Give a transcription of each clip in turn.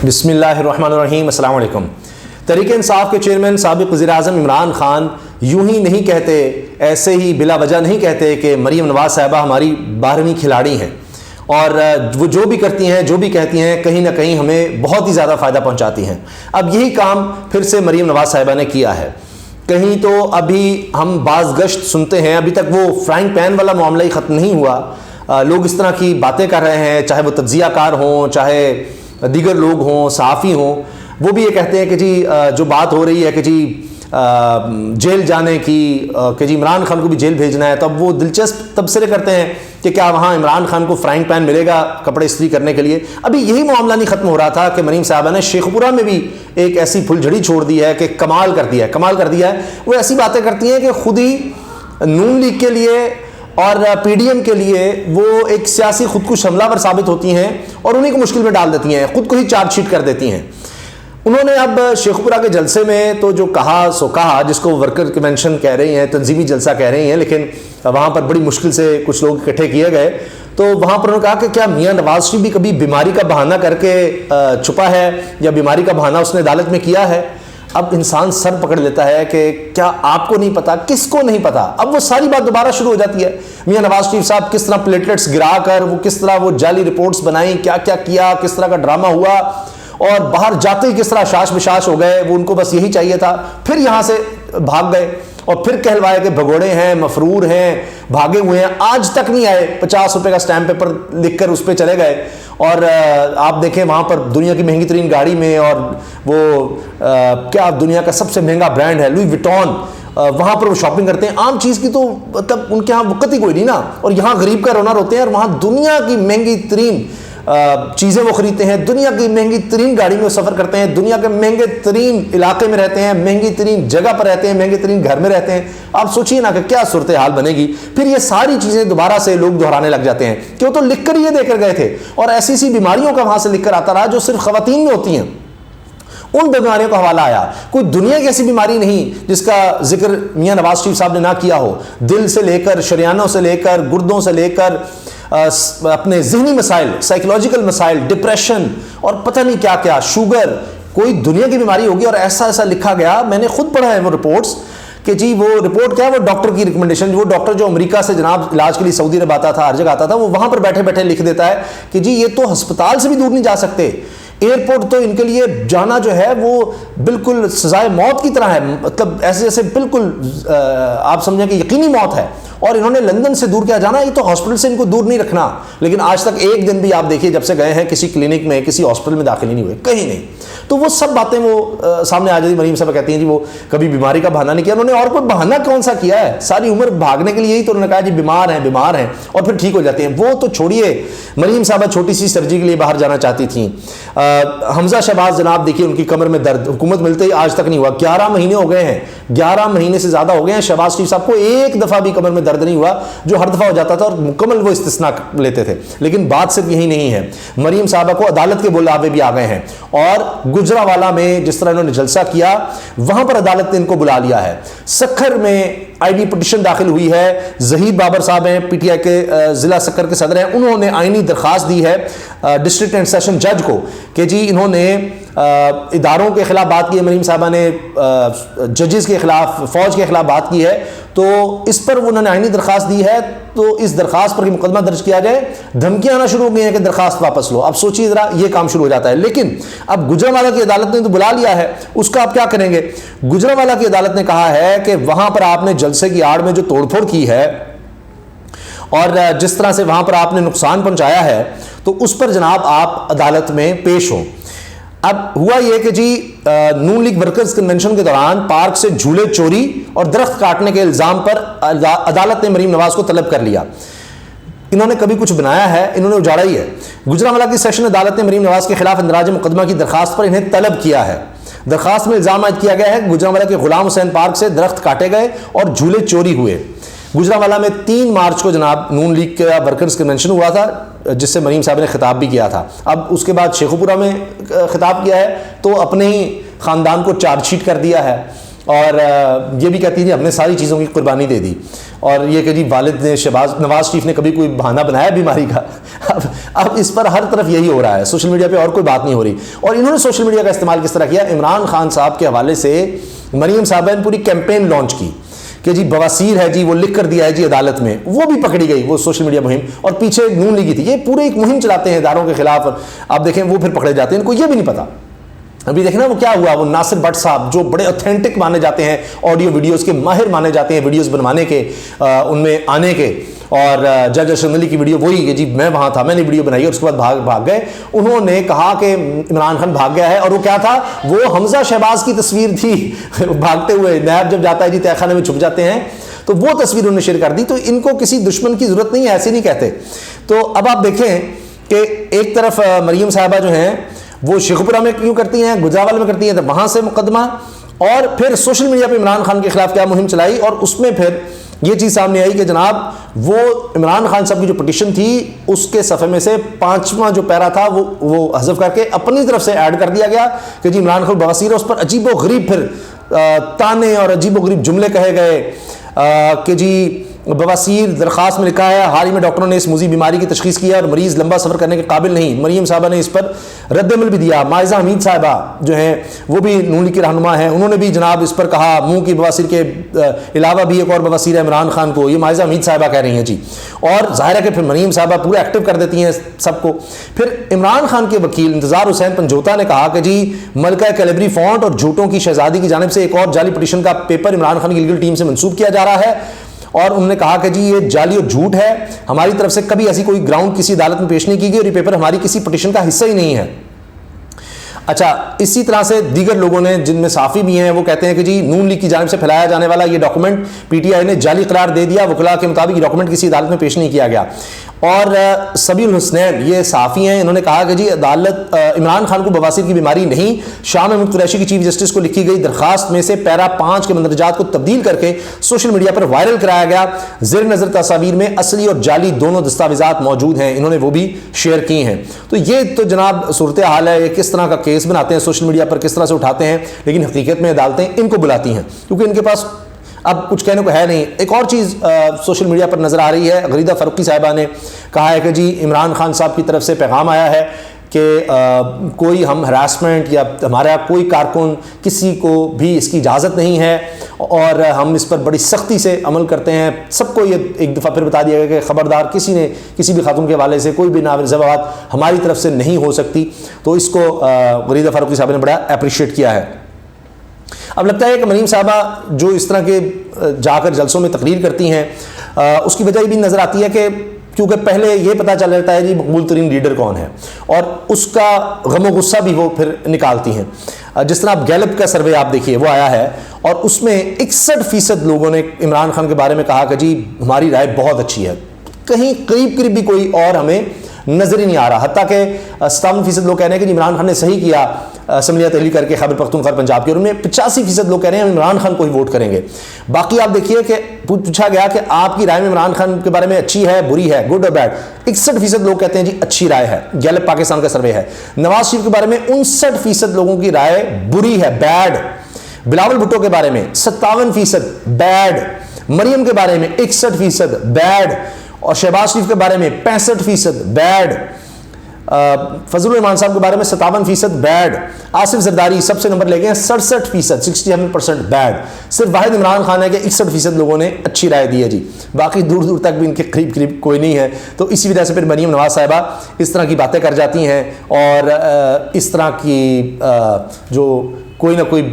بسم اللہ الرحمن الرحیم۔ السلام علیکم۔ تحریک انصاف کے چیئرمین سابق وزیر اعظم عمران خان یوں ہی نہیں کہتے، ایسے ہی بلا وجہ نہیں کہتے کہ مریم نواز صاحبہ ہماری 12ویں کھلاڑی ہیں، اور وہ جو بھی کرتی ہیں جو بھی کہتی ہیں کہیں نہ کہیں ہمیں بہت ہی زیادہ فائدہ پہنچاتی ہیں۔ اب یہی کام پھر سے مریم نواز صاحبہ نے کیا ہے۔ کہیں تو ابھی ہم بعض گشت سنتے ہیں، ابھی تک وہ فرائنگ پین والا معاملہ ہی ختم نہیں ہوا، لوگ اس طرح کی باتیں کر رہے ہیں، چاہے وہ تجزیہ کار ہوں، چاہے دیگر لوگ ہوں، صحافی ہوں، وہ بھی یہ کہتے ہیں کہ جی جو بات ہو رہی ہے کہ جی جیل جانے کی، کہ جی عمران خان کو بھی جیل بھیجنا ہے، تب وہ دلچسپ تبصرے کرتے ہیں کہ کیا وہاں عمران خان کو فرائنگ پین ملے گا کپڑے استری کرنے کے لیے۔ ابھی یہی معاملہ نہیں ختم ہو رہا تھا کہ مریم صاحبہ نے شیخ پورہ میں بھی ایک ایسی پھل جھڑی چھوڑ دی ہے کہ کمال کر دیا ہے۔ وہ ایسی باتیں کرتی ہیں کہ خود ہی نون لیگ کے لیے اور پی ڈی ایم کے لیے وہ ایک سیاسی خودکش حملہ ور ثابت ہوتی ہیں اور انہیں کو مشکل میں ڈال دیتی ہیں، خود کو ہی چارج شیٹ کر دیتی ہیں۔ انہوں نے اب شیخ پورہ کے جلسے میں تو جو کہا سو کہا، جس کو ورکر کنونشن کہہ رہی ہیں، تنظیمی جلسہ کہہ رہی ہیں، لیکن وہاں پر بڑی مشکل سے کچھ لوگ اکٹھے کیے گئے، تو وہاں پر انہوں نے کہا کہ کیا میاں نواز شریف بھی کبھی بیماری کا بہانہ کر کے چھپا ہے، یا بیماری کا بہانہ اس نے عدالت میں کیا ہے؟ اب انسان سر پکڑ لیتا ہے کہ کیا آپ کو نہیں پتا، کس کو نہیں پتا؟ اب وہ ساری بات دوبارہ شروع ہو جاتی ہے، میاں نواز شریف صاحب کس طرح پلیٹلیٹس گرا کر وہ کس طرح وہ جعلی رپورٹس بنائیں، کیا کیا کیا، کس طرح کا ڈرامہ ہوا، اور باہر جاتے ہی کس طرح شاش بشاش ہو گئے، وہ ان کو بس یہی چاہیے تھا، پھر یہاں سے بھاگ گئے اور پھر کہلوائے کہ بھگوڑے ہیں، مفرور ہیں، بھاگے ہوئے ہیں، آج تک نہیں آئے، 50 روپے کا سٹیمپ پیپر لکھ کر اس پہ چلے گئے۔ اور آپ دیکھیں وہاں پر دنیا کی مہنگی ترین گاڑی میں، اور وہ کیا دنیا کا سب سے مہنگا برانڈ ہے لوئی وٹون، وہاں پر وہ شاپنگ کرتے ہیں۔ عام چیز کی تو مطلب ان کے ہاں وقت ہی کوئی نہیں نا، اور یہاں غریب کا رونا روتے ہیں، اور وہاں دنیا کی مہنگی ترین چیزیں وہ خریدتے ہیں، دنیا کی مہنگی ترین گاڑی میں وہ سفر کرتے ہیں، دنیا کے مہنگے ترین علاقے میں رہتے ہیں، مہنگی ترین جگہ پر رہتے ہیں، مہنگے ترین گھر میں رہتے ہیں۔ آپ سوچئے نا کہ کیا صورتحال بنے گی۔ پھر یہ ساری چیزیں دوبارہ سے لوگ دہرانے لگ جاتے ہیں کہ وہ تو لکھ کر یہ دے کر گئے تھے، اور ایسی سی بیماریوں کا وہاں سے لکھ کر آتا رہا جو صرف خواتین میں ہوتی ہیں، ان بیماریوں کا حوالہ آیا۔ کوئی دنیا کی ایسی بیماری نہیں جس کا ذکر میاں نواز شریف صاحب نے نہ کیا ہو، دل سے لے کر، شریانوں سے لے کر، گردوں سے لے کر، اپنے ذہنی مسائل، سائیکولوجیکل مسائل، ڈپریشن اور پتہ نہیں کیا کیا، شوگر، کوئی دنیا کی بیماری ہوگی، اور ایسا ایسا لکھا گیا۔ میں نے خود پڑھا ہے وہ رپورٹس کہ جی وہ رپورٹ کیا ہے، وہ ڈاکٹر کی ریکمنڈیشن، وہ ڈاکٹر جو امریکہ سے جناب علاج کے لیے سعودی عرب آتا تھا، ہر جگہ آتا تھا، وہ وہاں پر بیٹھے بیٹھے لکھ دیتا ہے کہ جی یہ تو ہسپتال سے بھی دور نہیں جا سکتے، ایئرپورٹ تو ان کے لیے جانا جو ہے وہ بالکل سزائے موت کی طرح ہے، مطلب ایسے جیسے بالکل آپ سمجھیں کہ یقینی موت ہے، اور انہوں نے لندن سے دور کیا جانا، یہ تو ہاسپٹل سے ان کو دور نہیں رکھنا۔ لیکن آج تک ایک دن بھی آپ دیکھیے جب سے گئے ہیں کسی کلینک میں، کسی ہاسپٹل میں داخل ہی نہیں ہوئے، کہیں نہیں۔ تو وہ سب باتیں وہ سامنے آ جاتی۔ مریم صاحب کہتی ہیں جی وہ کبھی بیماری کا بہانہ نہیں کیا، انہوں نے اور کوئی بہانہ کون سا کیا ہے؟ ساری عمر بھاگنے کے لیے ہی تو انہوں نے کہا جی بیمار ہیں، اور پھر ٹھیک ہو جاتے ہیں۔ وہ تو چھوڑیے، مریم صاحبہ چھوٹی سی سرجری کے لیے باہر جانا چاہتی تھیں۔ حمزہ شہباز جناب دیکھیے ان کی کمر میں درد، حکومت ملتے ہی آج تک نہیں ہوا، 11 مہینے ہو گئے ہیں، 11 مہینے سے زیادہ ہو گئے ہیں، شہباز شریف صاحب کو ایک دفعہ بھی کمر میں درد نہیں ہوا، جو ہر دفعہ ہو جاتا تھا، اور مکمل وہ استثناء لیتے تھے۔ لیکن بات صرف یہی نہیں ہے، مریم صاحبہ کو عدالت کے بلاوے بھی آ گئے ہیں، اور گجرانوالہ میں جس طرح انہوں نے جلسہ کیا، وہاں پر عدالت نے ان کو بلا لیا ہے۔ سکھر میں آئینی پٹیشن داخل ہوئی ہے، زہید بابر صاحب ہیں، پی ٹی آئی کے ضلع سکھر کے صدر ہیں، انہوں نے آئینی درخواست دی ہے ڈسٹرکٹ اینڈ سیشن جج کو کہ جی انہوں نے اداروں کے خلاف بات کی ہے، مریم صاحبہ نے ججز کے خلاف، فوج کے خلاف بات کی ہے، تو اس پر انہوں نے آئینی درخواست دی ہے، تو اس درخواست پر مقدمہ درج کیا جائے۔ دھمکیاں آنا شروع ہو گئی ہیں کہ درخواست واپس لو۔ اب سوچیے ذرا، یہ کام شروع ہو جاتا ہے۔ لیکن اب گجرانوالہ کی عدالت نے تو بلا لیا ہے، اس کا آپ کیا کریں گے؟ گجرانوالہ کی عدالت نے کہا ہے کہ وہاں پر آپ نے جلسے کی آڑ میں جو توڑ پھوڑ کی ہے، اور جس طرح سے وہاں پر آپ نے نقصان پہنچایا ہے، تو اس پر جناب آپ عدالت میں پیش ہوں۔ اب ہوا یہ کہ جی نون لیگ ورکرز کنونشن کے دوران پارک سے جھولے چوری اور درخت کاٹنے کے الزام پر عدالت نے مریم نواز کو طلب کر لیا۔ انہوں نے کبھی کچھ بنایا ہے؟ انہوں نے اجاڑا ہی ہے۔ گجرانوالہ کی سیشن عدالت نے مریم نواز کے خلاف اندراج مقدمہ کی درخواست پر انہیں طلب کیا ہے۔ درخواست میں الزام عائد کیا گیا ہے گجرانوالہ کے غلام حسین پارک سے درخت کاٹے گئے اور جھولے چوری ہوئے۔ گجرانوالہ میں 3 مارچ کو جناب نون لیگ کا ورکرز کنونشن ہوا تھا، جس سے مریم صاحب نے خطاب بھی کیا تھا۔ اب اس کے بعد شیخو پورہ میں خطاب کیا ہے، تو اپنے ہی خاندان کو چارج شیٹ کر دیا ہے، اور یہ بھی کہتی تھی ہم نے ساری چیزوں کی قربانی دے دی. اور یہ کہ جی والد نے نواز شریف نے کبھی کوئی بہانہ بنایا بیماری کا. اب اس پر ہر طرف یہی ہو رہا ہے, سوشل میڈیا پہ اور کوئی بات نہیں ہو رہی. اور انہوں نے سوشل میڈیا کا استعمال کس طرح کیا, عمران خان صاحب کے حوالے سے مریم صاحبہ نے پوری کیمپین لانچ کی کہ جی بواسیر ہے جی, وہ لکھ کر دیا ہے جی عدالت میں, وہ بھی پکڑی گئی وہ سوشل میڈیا مہم, اور پیچھے نون لیگی تھی. یہ پورے ایک مہم چلاتے ہیں اداروں کے خلاف, آپ دیکھیں وہ پھر پکڑے جاتے ہیں, ان کو یہ بھی نہیں پتا. ابھی دیکھنا وہ کیا ہوا, وہ ناصر بٹ صاحب جو بڑے اوتھینٹک مانے جاتے ہیں, آڈیو ویڈیوز کے ماہر مانے جاتے ہیں ویڈیوز بنوانے کے, ان میں آنے کے, اور جج ارشد علی کی ویڈیو وہی کہ جی میں وہاں تھا, میں نے ویڈیو بنائی, اور اس کے بعد بھاگ گئے. انہوں نے کہا کہ عمران خان بھاگ گیا ہے, اور وہ کیا تھا, وہ حمزہ شہباز کی تصویر تھی بھاگتے ہوئے. نیب جب جاتا ہے جی تہہ خانے میں چھپ جاتے ہیں, تو وہ تصویر انہوں نے شیئر کر دی. تو ان کو کسی دشمن کی ضرورت نہیں ہے, ایسے نہیں کہتے. تو اب آپ دیکھیں کہ ایک طرف مریم صاحبہ جو ہیں وہ شیخوپورہ میں کیوں کرتی ہیں, گجرانوالہ میں کرتی ہیں, تو وہاں سے مقدمہ, اور پھر سوشل میڈیا پہ عمران خان کے خلاف کیا مہم چلائی, اور اس میں پھر یہ چیز سامنے آئی کہ جناب وہ عمران خان صاحب کی جو پٹیشن تھی اس کے صفحے میں سے 5واں جو پیرا تھا وہ حذف کر کے اپنی طرف سے ایڈ کر دیا گیا کہ جی عمران خان بواسیر ہے. اس پر عجیب و غریب پھر تانے اور عجیب و غریب جملے کہے گئے کہ جی بواسیر درخواست میں لکھا ہے حال ہی میں ڈاکٹروں نے اس موذی بیماری کی تشخیص کیا اور مریض لمبا سفر کرنے کے قابل نہیں. مریم صاحبہ نے اس پر رد عمل بھی دیا. مائزہ حمید صاحبہ جو ہیں وہ بھی نون لیگ کی رہنما ہیں, انہوں نے بھی جناب اس پر کہا منہ کی بواسیر کے علاوہ بھی ایک اور بواسیر ہے عمران خان کو, یہ مائزہ حمید صاحبہ کہہ رہی ہیں جی. اور ظاہر ہے کہ پھر مریم صاحبہ پورا ایکٹیو کر دیتی ہیں سب کو. پھر عمران خان کے وکیل انتظار حسین پنجوتا نے کہا کہ جی ملکہ کیلیبری فونٹ اور جھوٹوں کی شہزادی کی جانب سے ایک اور جعلی پٹیشن کا پیپر عمران خان کی لیگل ٹیم سے منسوب کیا جا رہا ہے, اور انہوں نے کہا کہ جی یہ جعلی اور جھوٹ ہے, ہماری طرف سے کبھی ایسی کوئی گراؤنڈ کسی عدالت میں پیش نہیں کی گئی, اور یہ پیپر ہماری کسی پٹیشن کا حصہ ہی نہیں ہے. اچھا, اسی طرح سے دیگر لوگوں نے جن میں صحافی بھی ہیں وہ کہتے ہیں کہ جی نون لیگ کی جانب سے پھیلایا جانے والا یہ ڈاکومنٹ پی ٹی آئی نے جعلی قرار دے دیا, وکلاء کے مطابق یہ ڈاکومنٹ کسی عدالت میں پیش نہیں کیا گیا. اور سبی الحسنین یہ صحافی ہیں, انہوں نے کہا کہ جی عدالت عمران خان کو بواسیر کی بیماری نہیں, شاہ محمود قریشی کی چیف جسٹس کو لکھی گئی درخواست میں سے پیرا 5 کے مندرجات کو تبدیل کر کے سوشل میڈیا پر وائرل کرایا گیا. زیر نظر تصاویر میں اصلی اور جعلی دونوں دستاویزات موجود ہیں, انہوں نے وہ بھی شیئر کی ہیں. تو یہ تو جناب صورتحال ہے, یہ کس طرح کا کیس بناتے ہیں سوشل میڈیا پر, کس طرح سے اٹھاتے ہیں, لیکن حقیقت میں عدالتیں ان کو بلاتی ہیں کیونکہ ان کے پاس اب کچھ کہنے کو ہے نہیں. ایک اور چیز سوشل میڈیا پر نظر آ رہی ہے, غریدہ فاروقی صاحبہ نے کہا ہے کہ جی عمران خان صاحب کی طرف سے پیغام آیا ہے کہ کوئی ہم ہراسمنٹ یا ہمارا کوئی کارکن کسی کو بھی اس کی اجازت نہیں ہے, اور ہم اس پر بڑی سختی سے عمل کرتے ہیں. سب کو یہ ایک دفعہ پھر بتا دیا گیا کہ خبردار کسی نے کسی بھی خاتون کے حوالے سے کوئی بھی ناورزہ بات ہماری طرف سے نہیں ہو سکتی. تو اس کو غریدہ فاروقی صاحب نے بڑا اپریشیٹ کیا ہے. اب لگتا ہے کہ مریم صاحبہ جو اس طرح کے جا کر جلسوں میں تقریر کرتی ہیں اس کی وجہ یہ بھی نظر آتی ہے کہ کیونکہ پہلے یہ پتہ چل جاتا ہے جی مقبول ترین لیڈر کون ہے, اور اس کا غم و غصہ بھی وہ پھر نکالتی ہیں. جس طرح آپ گیلپ کا سروے آپ دیکھیے وہ آیا ہے, اور اس میں 61% لوگوں نے عمران خان کے بارے میں کہا کہ جی ہماری رائے بہت اچھی ہے. کہیں قریب بھی کوئی اور ہمیں نظر ہی نہیں آ رہا. حتیٰ کہ 57% لوگ کہہ رہے ہیں کہ جی عمران خان نے صحیح کیا اسمبلیاں تحلیل کر کے خیبر پختونخوا پنجاب کے, اور ان میں 85% لوگ کہہ رہے ہیں ہم عمران خان کو ہی ووٹ کریں گے. باقی آپ دیکھیے کہ پوچھا گیا کہ آپ کی رائے میں عمران خان کے بارے میں اچھی ہے بری ہے گڈ اور بیڈ, 61% لوگ کہتے ہیں جی اچھی رائے ہے. گیلپ پاکستان کا سروے ہے. نواز شریف کے بارے میں 59% لوگوں کی رائے بری ہے بیڈ. بلاول بھٹو کے بارے میں 57% بیڈ. مریم کے بارے میں 61% بیڈ, اور شہباز شریف کے بارے میں 65% بیڈ. فضل الرحمان صاحب کے بارے میں 57% بیڈ. آصف زرداری سب سے نمبر لے گئے ہیں 67%, 67% بیڈ. صرف واحد عمران خان ہے کہ 61% لوگوں نے اچھی رائے دی ہے جی. باقی دور دور تک بھی ان کے قریب کوئی نہیں ہے. تو اسی وجہ سے پھر مریم نواز صاحبہ اس طرح کی باتیں کر جاتی ہیں, اور اس طرح کی جو کوئی نہ کوئی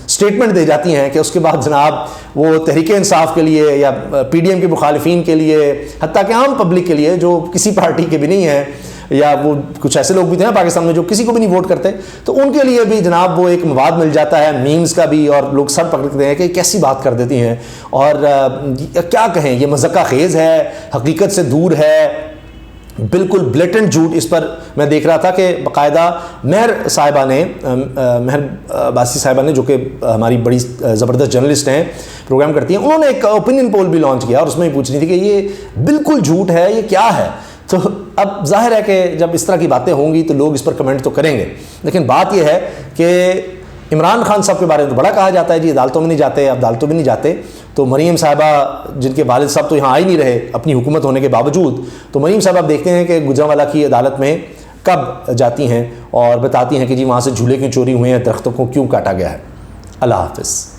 سٹیٹمنٹ دے جاتی ہیں کہ اس کے بعد جناب وہ تحریک انصاف کے لیے یا پی ڈی ایم کے مخالفین کے لیے, حتیٰ کہ عام پبلک کے لیے جو کسی پارٹی کے بھی نہیں ہیں, یا وہ کچھ ایسے لوگ بھی تھے نا پاکستان میں جو کسی کو بھی نہیں ووٹ کرتے, تو ان کے لیے بھی جناب وہ ایک مواد مل جاتا ہے میمز کا بھی, اور لوگ سر پکڑتے ہیں کہ کیسی بات کر دیتی ہیں, اور کیا کہیں یہ مذاق خیز ہے, حقیقت سے دور ہے, بالکل بلیٹنٹ جھوٹ. اس پر میں دیکھ رہا تھا کہ باقاعدہ مہر صاحبہ نے, مہر باسی صاحبہ نے, جو کہ ہماری بڑی زبردست جرنلسٹ ہیں, پروگرام کرتی ہیں, انہوں نے ایک اوپینین پول بھی لانچ کیا, اور اس میں یہ پوچھ رہی تھی کہ یہ بالکل جھوٹ ہے, یہ کیا ہے. تو اب ظاہر ہے کہ جب اس طرح کی باتیں ہوں گی تو لوگ اس پر کمنٹ تو کریں گے, لیکن بات یہ ہے کہ عمران خان صاحب کے بارے میں تو بڑا کہا جاتا ہے جی عدالتوں میں نہیں جاتے، عدالتوں میں نہیں جاتے. تو مریم صاحبہ جن کے والد صاحب تو یہاں آ ہی نہیں رہے اپنی حکومت ہونے کے باوجود، تو مریم صاحبہ آپ دیکھتے ہیں کہ گجرانوالہ کی عدالت میں کب جاتی ہیں اور بتاتی ہیں کہ جی وہاں سے جھولے کیوں چوری ہوئے ہیں، درختوں کو کیوں کاٹا گیا ہے. اللہ حافظ.